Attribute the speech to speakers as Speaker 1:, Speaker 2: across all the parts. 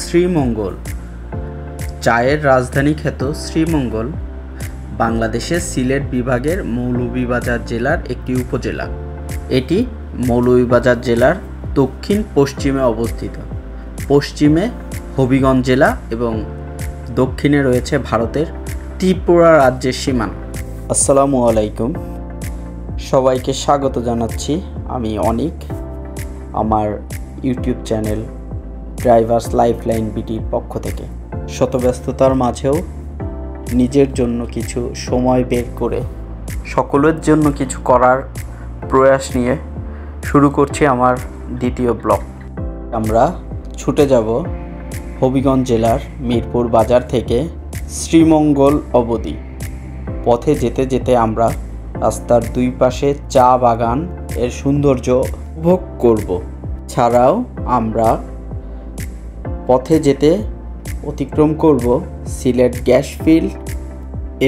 Speaker 1: শ্রীমঙ্গল। চায়ের রাজধানী খ্যাত শ্রীমঙ্গল বাংলাদেশের সিলেট বিভাগের মৌলভীবাজার জেলার একটি উপজেলা। এটি মৌলভীবাজার জেলার দক্ষিণ পশ্চিমে অবস্থিত। পশ্চিমে হবিগঞ্জ জেলা এবং দক্ষিণে রয়েছে ভারতের ত্রিপুরা রাজ্যের সীমানা। আসসালামু আলাইকুম, সবাইকে স্বাগত জানাচ্ছি। আমি অনিক, আমার ইউটিউব চ্যানেল ড্রাইভার্স লাইফলাইন বিটির পক্ষ থেকে। শত ব্যস্ততার মাঝেও নিজের জন্য কিছু সময় বের করে সকলের জন্য কিছু করার প্রয়াস নিয়ে শুরু করছি আমার দ্বিতীয় ব্লগ। আমরা ছুটে যাব হবিগঞ্জ জেলার মিরপুর বাজার থেকে শ্রীমঙ্গল অবধি। পথে যেতে যেতে আমরা রাস্তার দুই পাশে চা বাগান এর সৌন্দর্য উপভোগ করব। ছাড়াও আমরা পথে যেতে অতিক্রম করব সিলেট গ্যাস ফিল্ড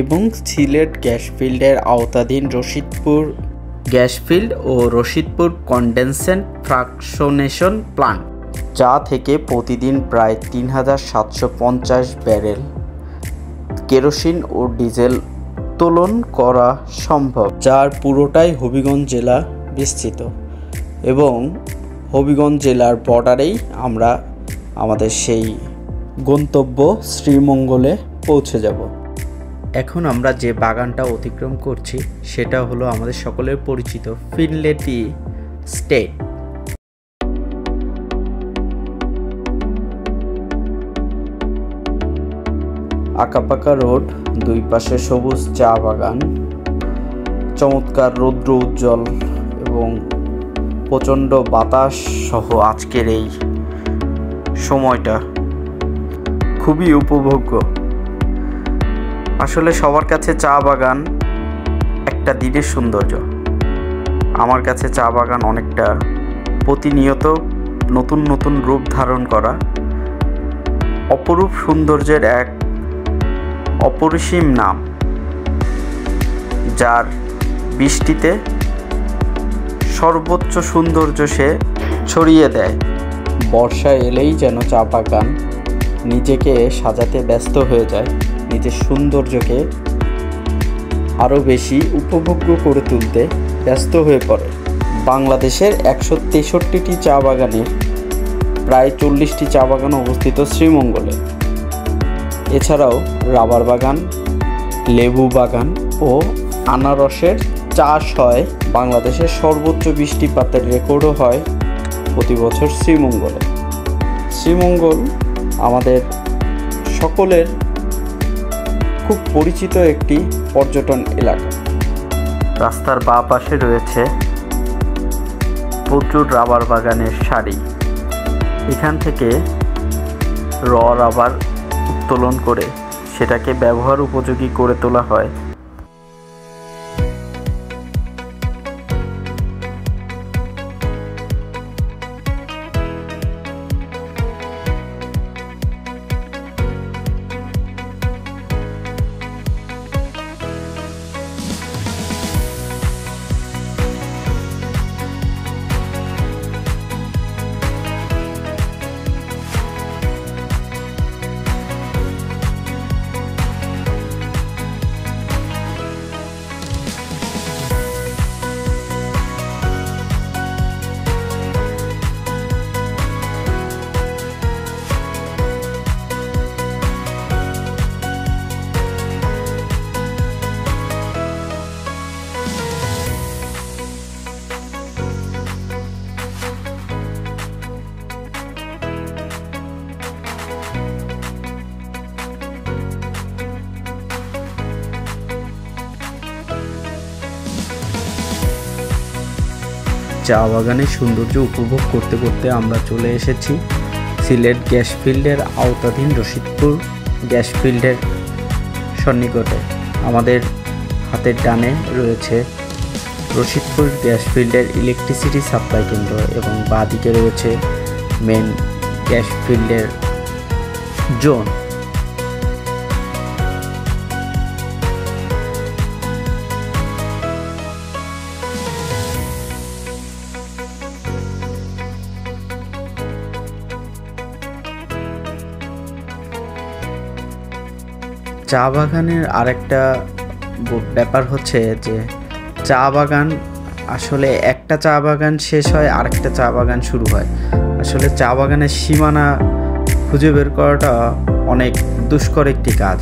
Speaker 1: এবং সিলেট গ্যাস ফিল্ডের আওতাধীন রশিদপুর গ্যাস ফিল্ড ও রশিদপুর কনডেনসেট ফ্র্যাকশনেশন প্লান্ট, যা থেকে প্রতিদিন প্রায় ৩৭৫০ ব্যারেল কেরোসিন ও ডিজেল উত্তোলন করা সম্ভব, যার পুরোটাই হবিগঞ্জ জেলা বিস্তৃত। এবং হবিগঞ্জ জেলার বর্ডারেই আমরা আমাদের সেই গন্তব্য শ্রীমঙ্গলে পৌঁছে যাব। এখন আমরা যে বাগানটা অতিক্রম করছি সেটা হলো আমাদের সকলের পরিচিত ফিনলে টি স্টেট। আঁকাপাকা রোড, দুই পাশে সবুজ চা বাগান, চমৎকার রৌদ্র উজ্জ্বল এবং প্রচণ্ড বাতাস সহ আজকের এই সময়টা খুবই উপভোগ্য। আসলে সবার কাছে চা বাগান একটা দিনের সৌন্দর্য। আমার কাছে চা বাগান অনেকটা প্রতিনিয়ত নতুন নতুন রূপ ধারণ করা অপরূপ সৌন্দর্যের এক অপরিসীম নাম, যার বৃষ্টিতে সর্বোচ্চ সৌন্দর্য সে ছড়িয়ে দেয়। বর্ষা এলেই যেন চা বাগান নিজেকে সাজাতে ব্যস্ত হয়ে যায়, নিজের সৌন্দর্যকে আরও বেশি উপভোগ্য করে তুলতে ব্যস্ত হয়ে পড়ে। বাংলাদেশের ১৬৩টি চা বাগানের প্রায় ৪০টি চা বাগান অবস্থিত শ্রীমঙ্গলে। এছাড়াও রাবার বাগান, লেবু বাগান ও আনারসের চাষ হয়। বাংলাদেশের সর্বোচ্চ বৃষ্টিপাতের রেকর্ডও হয় প্রতি বছর শ্রীমঙ্গলে। শ্রীমঙ্গল আমাদের সকলের খুব পরিচিত একটি পর্যটন এলাকা। রাস্তার বাঁ পাশে রয়েছে প্রচুর রাবার বাগানের সারি। এখান থেকে রাবার উত্তোলন করে সেটাকে ব্যবহার উপযোগী করে তোলা হয়। চা বাগানের সৌন্দর্য উপভোগ করতে করতে আমরা চলে এসেছি সিলেট গ্যাস ফিল্ডের আওতাধীন রশিদপুর গ্যাস ফিল্ডের সন্নিকটে। আমাদের হাতের ডানে রয়েছে রশিদপুর গ্যাস ফিল্ডের ইলেকট্রিসিটি সাপ্লাই কেন্দ্র এবং বাঁ দিকে রয়েছে মেন গ্যাস ফিল্ডের জোন। চা বাগানের আরেকটা ব্যাপার হচ্ছে যে চা বাগান আসলে একটা চা বাগান শেষ হয় আরেকটা চা বাগান শুরু হয়। আসলে চা বাগানের সীমানা খুঁজে বের করাটা অনেক দুষ্কর একটি কাজ।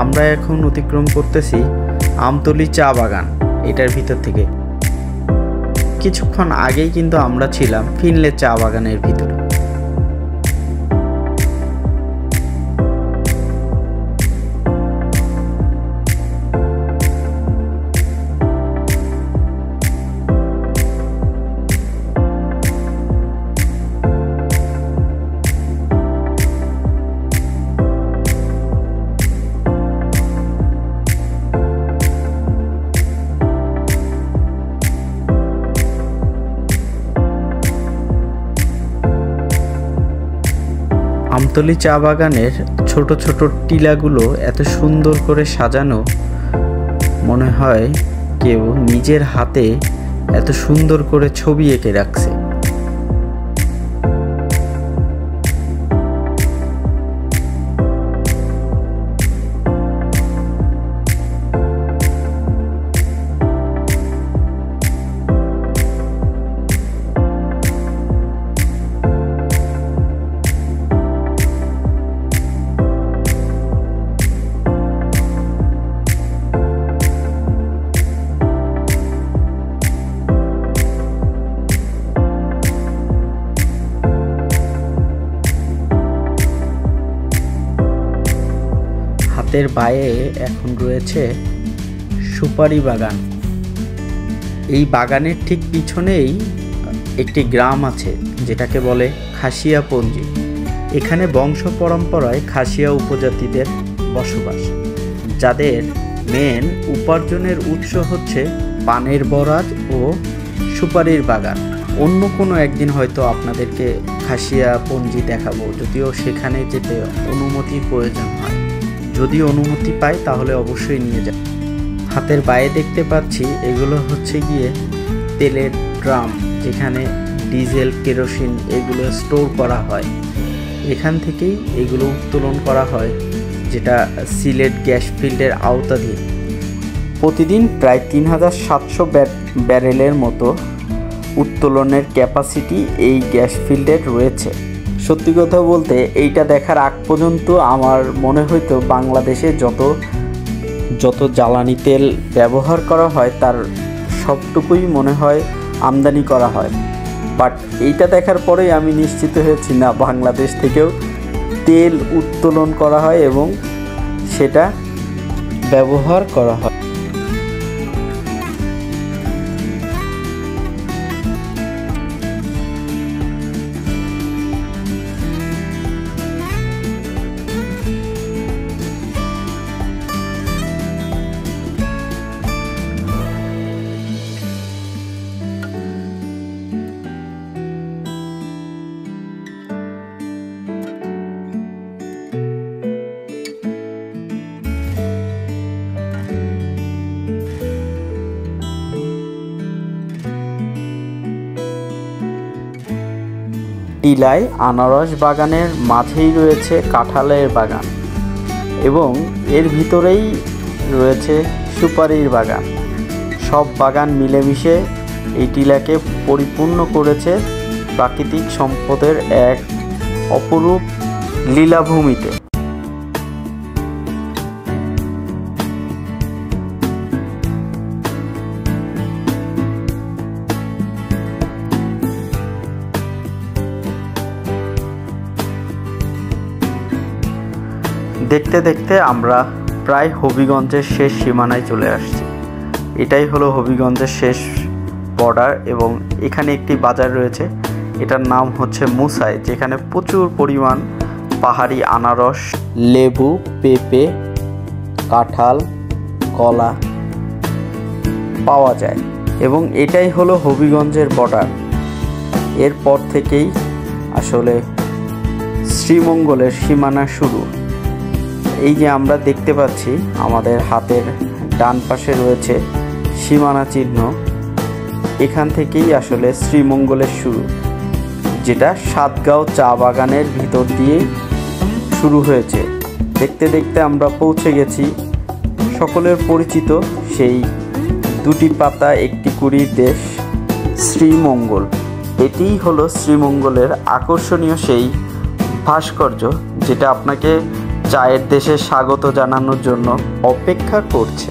Speaker 1: আমরা এখন অতিক্রম করতেছি আমতলী চা বাগান। এটার ভিতর থেকে কিছুক্ষণ আগেই কিন্তু আমরা ছিলাম ফিনলে চা বাগানের ভিতরে। আমতলী চা বাগানের ছোট ছোট টিলাগুলো এত সুন্দর করে সাজানো, মনে হয় কেউ নিজের হাতে এত সুন্দর করে ছবি এঁকে রাখছে। হাতের বায়ে এখন রয়েছে সুপারি বাগান। এই বাগানের ঠিক পিছনেই একটি গ্রাম আছে যেটাকে বলে খাসিয়াপঞ্জি। এখানে বংশ পরম্পরায় খাসিয়া উপজাতিদের বসবাস, যাদের মেন উপার্জনের উৎস হচ্ছে পানের বরাজ ও সুপারির বাগান। অন্য কোনো একদিন হয়তো আপনাদেরকে খাসিয়াপঞ্জি দেখাবো, যদিও সেখানে যেতে অনুমতির প্রয়োজন হয়। যদি অনুমতি পাই তাহলে অবশ্যই নিয়ে যাব। হাতের বাইরে দেখতে পাচ্ছি এগুলো হচ্ছে গিয়ে তেলের ড্রাম, যেখানে ডিজেল কেরোসিন এগুলো স্টোর করা হয়। এখান থেকেই এগুলো উত্তোলন করা হয়, যেটা সিলেট গ্যাস ফিল্ডের আওতাধীন। প্রতিদিন প্রায় 3700 ব্যারেলের মতো উত্তোলনের ক্যাপাসিটি এই গ্যাস ফিল্ডের রয়েছে। সত্যি কথা বলতে এইটা দেখার আগ পর্যন্ত আমার মনে হইতো বাংলাদেশে যত জ্বালানি তেল ব্যবহার করা হয় তার সবটুকুই মনে হয় আমদানি করা হয়। বাট এইটা দেখার পরেই আমি নিশ্চিত হয়েছি না, বাংলাদেশ থেকেও তেল উত্তোলন করা হয় এবং সেটা ব্যবহার করা হয়। টিলায় আনারস বাগানের মাঝেই রয়েছে কাঁঠালের বাগান এবং এর ভিতরেই রয়েছে সুপারির বাগান। সব বাগান মিলেমিশে এই টিলাকে পরিপূর্ণ করেছে প্রাকৃতিক সম্পদের এক অপরূপ লীলাভূমিতে। দেখতে দেখতে আমরা প্রায় হবিগঞ্জের শেষ সীমানায় চলে আসছি। এটাই হলো হবিগঞ্জের শেষ বর্ডার এবং এখানে একটি বাজার রয়েছে, এটার নাম হচ্ছে মুসাই, যেখানে প্রচুর পরিমাণ পাহাড়ি আনারস, লেবু, পেঁপে, কাঁঠাল, কলা পাওয়া যায় এবং এটাই হলো হবিগঞ্জের বর্ডার। এরপর থেকেই আসলে শ্রীমঙ্গলের সীমানা শুরু। এই যে আমরা দেখতে পাচ্ছি আমাদের হাতের ডান পাশে রয়েছে সীমানা চিহ্ন, এখান থেকেই আসলে শ্রীমঙ্গলের শুরু, যেটা সাতগাঁও চা বাগানের ভিতর দিয়ে শুরু হয়েছে। দেখতে দেখতে আমরা পৌঁছে গেছি সকলের পরিচিত সেই দুটি পাতা একটি কুড়ির দেশ শ্রীমঙ্গল। এটিই হলো শ্রীমঙ্গলের আকর্ষণীয় সেই ভাস্কর্য, যেটা আপনাকে চায়ের দেশে স্বাগত জানানোর জন্য অপেক্ষা করছে।